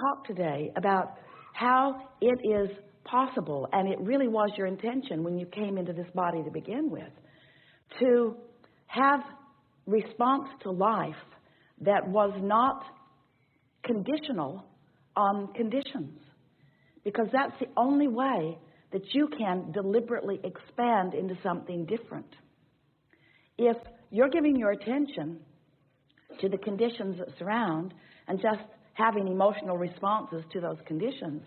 talk today about how it is possible, and it really was your intention when you came into this body to begin with, to have response to life that was not conditional on conditions. Because that's the only way that you can deliberately expand into something different. If you're giving your attention to the conditions that surround and just having emotional responses to those conditions,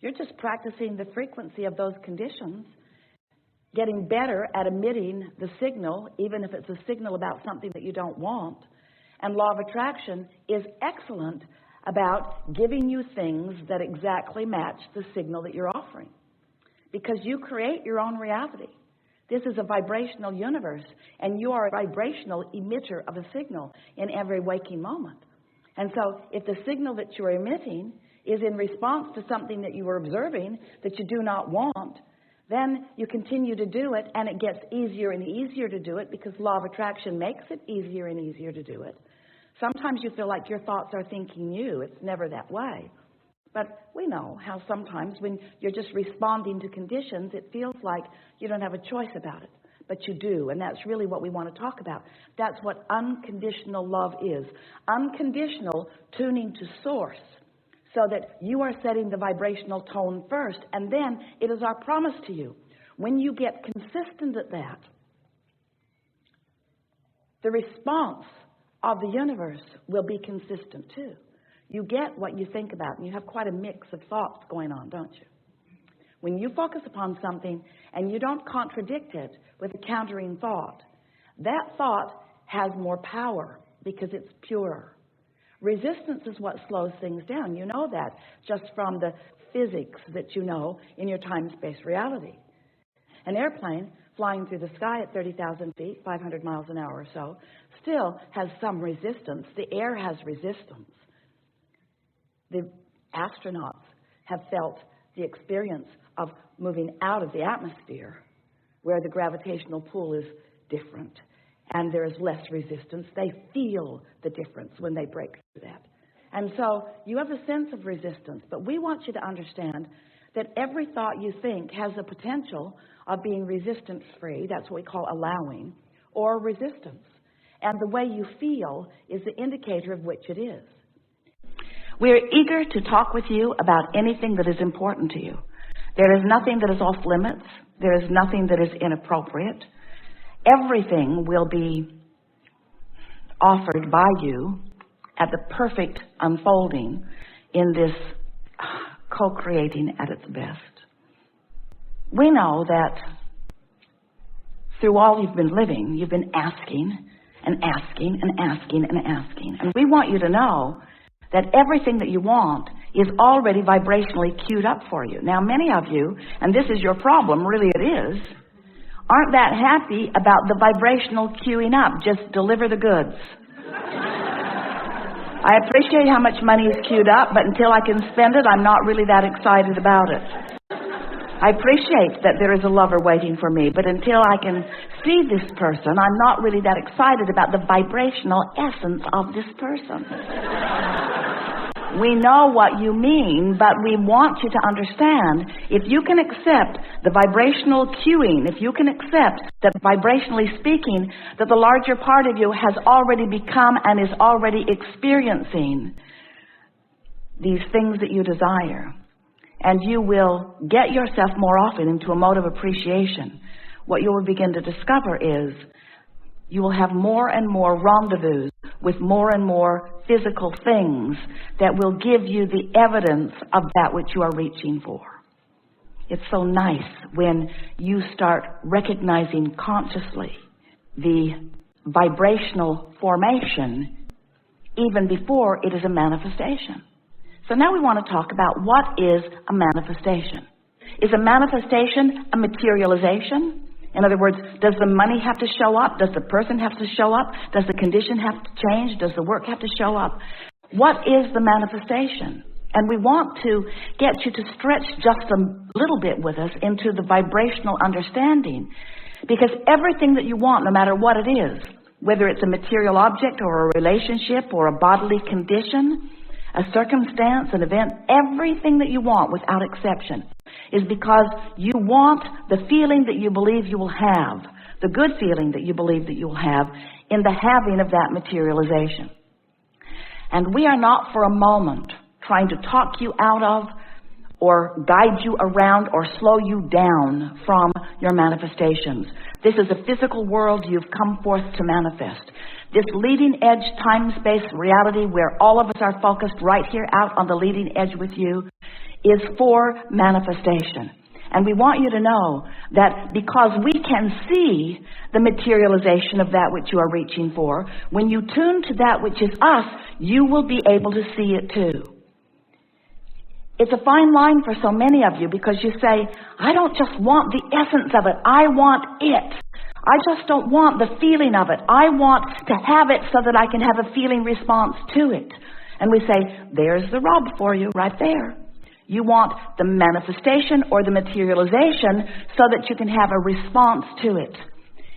you're just practicing the frequency of those conditions, getting better at emitting the signal, even if it's a signal about something that you don't want. And law of attraction is excellent about giving you things that exactly match the signal that you're offering. Because you create your own reality. This is a vibrational universe, and you are a vibrational emitter of a signal in every waking moment. And so if the signal that you're emitting is in response to something that you are observing that you do not want, then you continue to do it, and it gets easier and easier to do it because law of attraction makes it easier and easier to do it. Sometimes you feel like your thoughts are thinking you. It's never that way. But we know how sometimes when you're just responding to conditions, it feels like you don't have a choice about it. But you do, and that's really what we want to talk about. That's what unconditional love is. Unconditional tuning to source, so that you are setting the vibrational tone first, and then it is our promise to you. When you get consistent at that, the response of the universe will be consistent too. You get what you think about, and you have quite a mix of thoughts going on, don't you? When you focus upon something and you don't contradict it with a countering thought, that thought has more power because it's purer. Resistance is what slows things down. You know that just from the physics that you know in your time-space reality. An airplane flying through the sky at 30,000 feet, 500 miles an hour or so, still has some resistance. The air has resistance. The astronauts have felt the experience of moving out of the atmosphere where the gravitational pull is different and there is less resistance. They feel the difference when they break through that. And so you have a sense of resistance, but we want you to understand that every thought you think has the potential of being resistance-free. That's what we call allowing, or resistance. And the way you feel is the indicator of which it is. We're eager to talk with you about anything that is important to you. There is nothing that is off limits. There is nothing that is inappropriate. Everything will be offered by you at the perfect unfolding in this co-creating at its best. We know that through all you've been living, you've been asking and asking and asking and asking. And we want you to know that everything that you want is already vibrationally queued up for you. Now, many of you, and this is your problem, really it is, aren't that happy about the vibrational queuing up. Just deliver the goods. I appreciate how much money is queued up, but until I can spend it, I'm not really that excited about it. I appreciate that there is a lover waiting for me, but until I can see this person, I'm not really that excited about the vibrational essence of this person. We know what you mean, but we want you to understand, if you can accept the vibrational cueing, if you can accept that vibrationally speaking, that the larger part of you has already become and is already experiencing these things that you desire, and you will get yourself more often into a mode of appreciation, what you will begin to discover is you will have more and more rendezvous with more and more physical things that will give you the evidence of that which you are reaching for. It's so nice when you start recognizing consciously the vibrational formation even before it is a manifestation. So now we want to talk about what is a manifestation. Is a manifestation a materialization? In other words, does the money have to show up? Does the person have to show up? Does the condition have to change? Does the work have to show up? What is the manifestation? And we want to get you to stretch just a little bit with us into the vibrational understanding. Because everything that you want, no matter what it is, whether it's a material object or a relationship or a bodily condition, a circumstance, an event, everything that you want without exception is because you want the feeling that you believe you will have, the good feeling that you believe that you will have in the having of that materialization. And we are not for a moment trying to talk you out of or guide you around or slow you down from your manifestations. This is a physical world you've come forth to manifest. This leading edge time-space reality where all of us are focused right here out on the leading edge with you is for manifestation. And we want you to know that because we can see the materialization of that which you are reaching for, when you tune to that which is us, you will be able to see it too. It's a fine line for so many of you because you say, I don't just want the essence of it, I want it. I just don't want the feeling of it. I want to have it so that I can have a feeling response to it. And we say, there's the rub for you right there. You want the manifestation or the materialization so that you can have a response to it.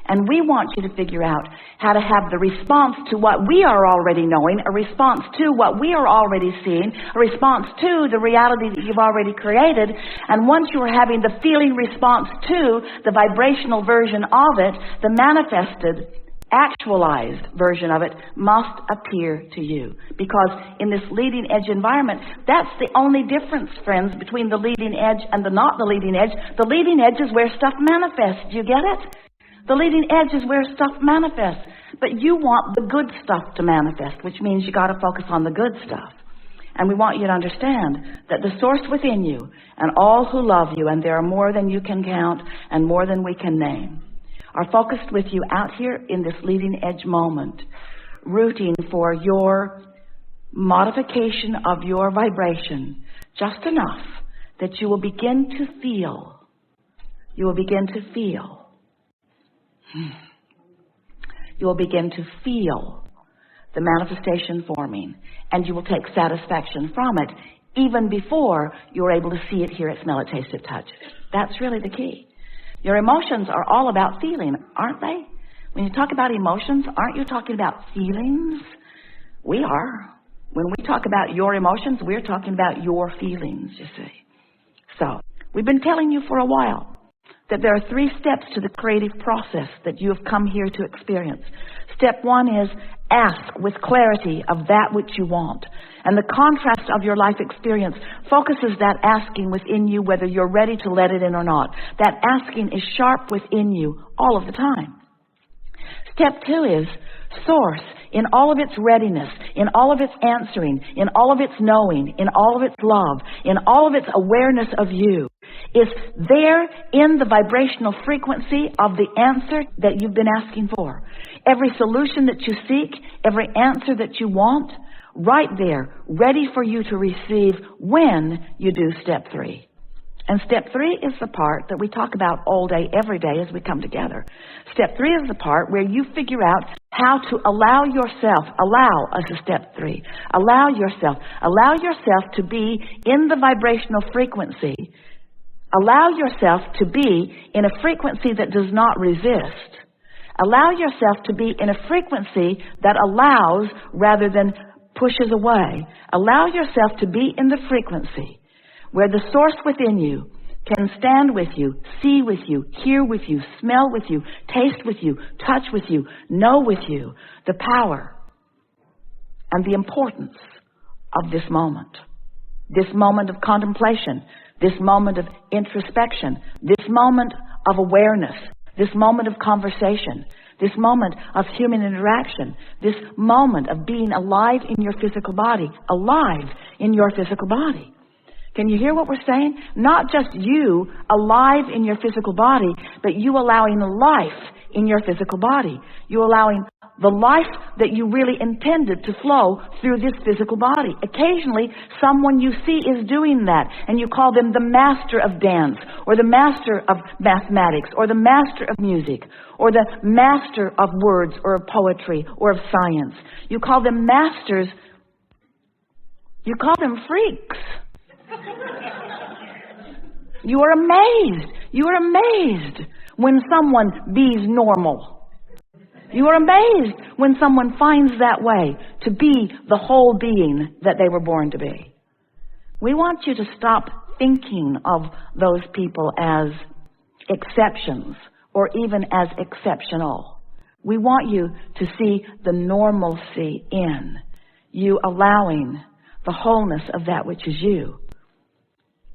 And we want you to figure out how to have the response to what we are already knowing, a response to what we are already seeing, a response to the reality that you've already created. And once you are having the feeling response to the vibrational version of it, the manifested, actualized version of it must appear to you. Because in this leading edge environment, that's the only difference, friends, between the leading edge and the not the leading edge. The leading edge is where stuff manifests. Do you get it? The leading edge is where stuff manifests. But you want the good stuff to manifest, which means you got to focus on the good stuff. And we want you to understand that the source within you and all who love you, and there are more than you can count and more than we can name, are focused with you out here in this leading edge moment, rooting for your modification of your vibration just enough that you will begin to feel. You will begin to feel. You will begin to feel the manifestation forming, and you will take satisfaction from it even before you're able to see it, hear it, smell it, taste it, touch it. That's really the key. Your emotions are all about feeling, aren't they? When you talk about emotions, aren't you talking about feelings? We are. When we talk about your emotions, we're talking about your feelings, you see. So, we've been telling you for a while that there are 3 steps to the creative process that you have come here to experience. Step 1 is ask with clarity of that which you want. And the contrast of your life experience focuses that asking within you, whether you're ready to let it in or not. That asking is sharp within you all of the time. Step 2 is source in all of its readiness, in all of its answering, in all of its knowing, in all of its love, in all of its awareness of you, is there in the vibrational frequency of the answer that you've been asking for. Every solution that you seek, every answer that you want, right there, ready for you to receive when you do step 3. And step 3 is the part that we talk about all day, every day as we come together. Step 3 is the part where you figure out how to allow us to step 3. Allow yourself to be in the vibrational frequency. Allow yourself to be in a frequency that does not resist. Allow yourself to be in a frequency that allows rather than pushes away. Allow yourself to be in the frequency where the source within you can stand with you, see with you, hear with you, smell with you, taste with you, touch with you, know with you the power and the importance of this moment of contemplation, this moment of introspection, this moment of awareness, this moment of conversation, this moment of human interaction, this moment of being alive in your physical body, alive in your physical body. Can you hear what we're saying? Not just you alive in your physical body, but you allowing life in your physical body. You allowing the life that you really intended to flow through this physical body. Occasionally, someone you see is doing that, and you call them the master of dance, or the master of mathematics, or the master of music, or the master of words, or of poetry, or of science. You call them masters. You call them freaks. You are amazed. You are amazed when someone bees normal. You are amazed when someone finds that way to be the whole being that they were born to be. We want you to stop thinking of those people as exceptions or even as exceptional. We want you to see the normalcy in you, allowing the wholeness of that which is you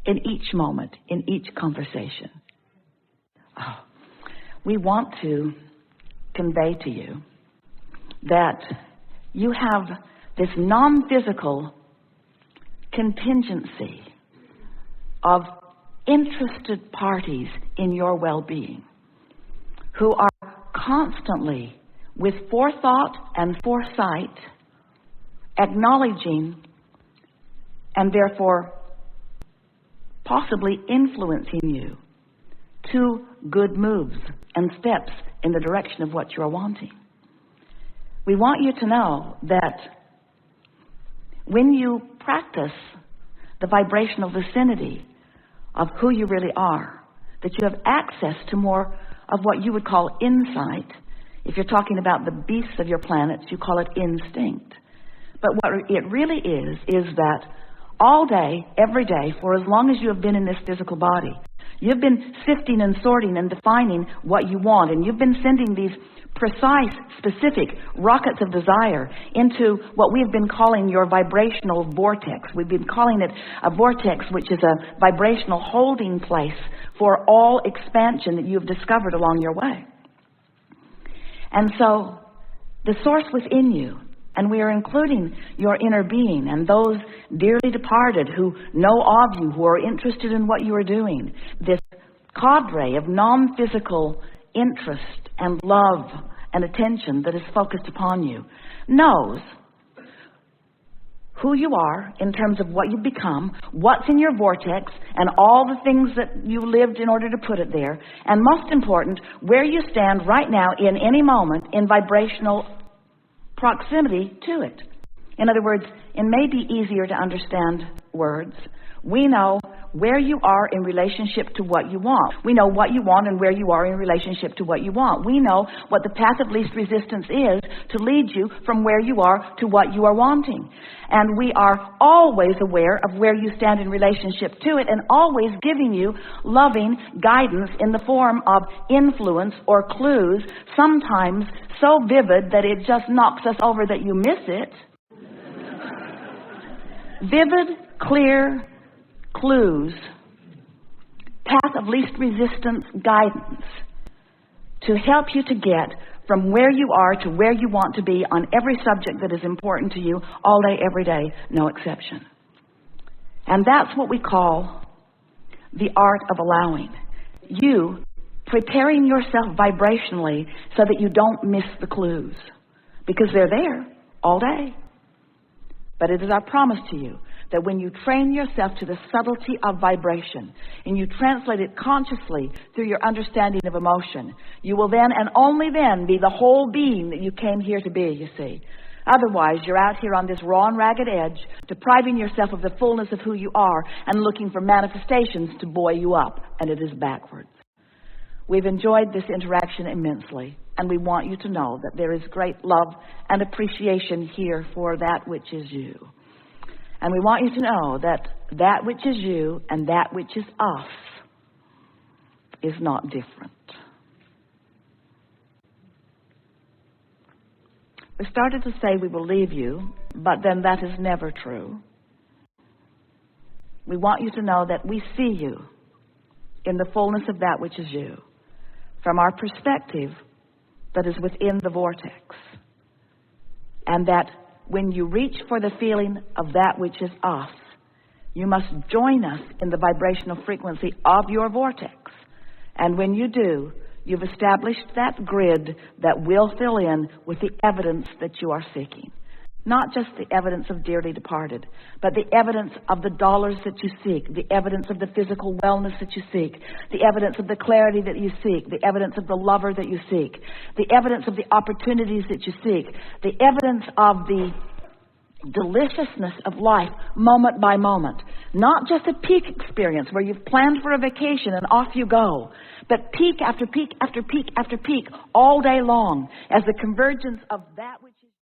in each moment, in each conversation. Oh, we want to convey to you that you have this non-physical contingency of interested parties in your well-being who are constantly, with forethought and foresight, acknowledging and therefore possibly influencing you to good moves and steps in the direction of what you are wanting. We want you to know that when you practice the vibrational vicinity of who you really are, that you have access to more of what you would call insight. If you're talking about the beasts of your planets, you call it instinct. But what it really is that all day, every day, for as long as you have been in this physical body, you've been sifting and sorting and defining what you want, and you've been sending these precise, specific rockets of desire into what we've been calling your vibrational vortex. We've been calling it a vortex, which is a vibrational holding place for all expansion that you've discovered along your way. And so the source within you, and we are including your inner being and those dearly departed who know of you, who are interested in what you are doing, this cadre of non-physical interest and love and attention that is focused upon you, knows who you are in terms of what you've become, what's in your vortex, and all the things that you lived in order to put it there, and most important, where you stand right now in any moment in vibrational proximity to it. In other words, in maybe easier to understand words, we know where you are in relationship to what you want. We know what you want and where you are in relationship to what you want. We know what the path of least resistance is to lead you from where you are to what you are wanting. And we are always aware of where you stand in relationship to it, and always giving you loving guidance in the form of influence or clues, sometimes so vivid that it just knocks us over that you miss it. Vivid, clear clues, path of least resistance guidance to help you to get from where you are to where you want to be on every subject that is important to you, all day, every day, no exception. And that's what we call the art of allowing. You preparing yourself vibrationally so that you don't miss the clues, because they're there all day. But it is our promise to you that when you train yourself to the subtlety of vibration and you translate it consciously through your understanding of emotion, you will then and only then be the whole being that you came here to be, you see. Otherwise, you're out here on this raw and ragged edge, depriving yourself of the fullness of who you are and looking for manifestations to buoy you up, and it is backwards. We've enjoyed this interaction immensely, and we want you to know that there is great love and appreciation here for that which is you. And we want you to know that that which is you and that which is us is not different. We started to say we will leave you, but then that is never true. We want you to know that we see you in the fullness of that which is you, from our perspective that is within the vortex. And that when you reach for the feeling of that which is us, you must join us in the vibrational frequency of your vortex. And when you do, you've established that grid that will fill in with the evidence that you are seeking. Not just the evidence of dearly departed, but the evidence of the dollars that you seek, the evidence of the physical wellness that you seek, the evidence of the clarity that you seek, the evidence of the lover that you seek, the evidence of the opportunities that you seek, the evidence of the deliciousness of life moment by moment. Not just a peak experience where you've planned for a vacation and off you go, but peak after peak after peak after peak all day long as the convergence of that which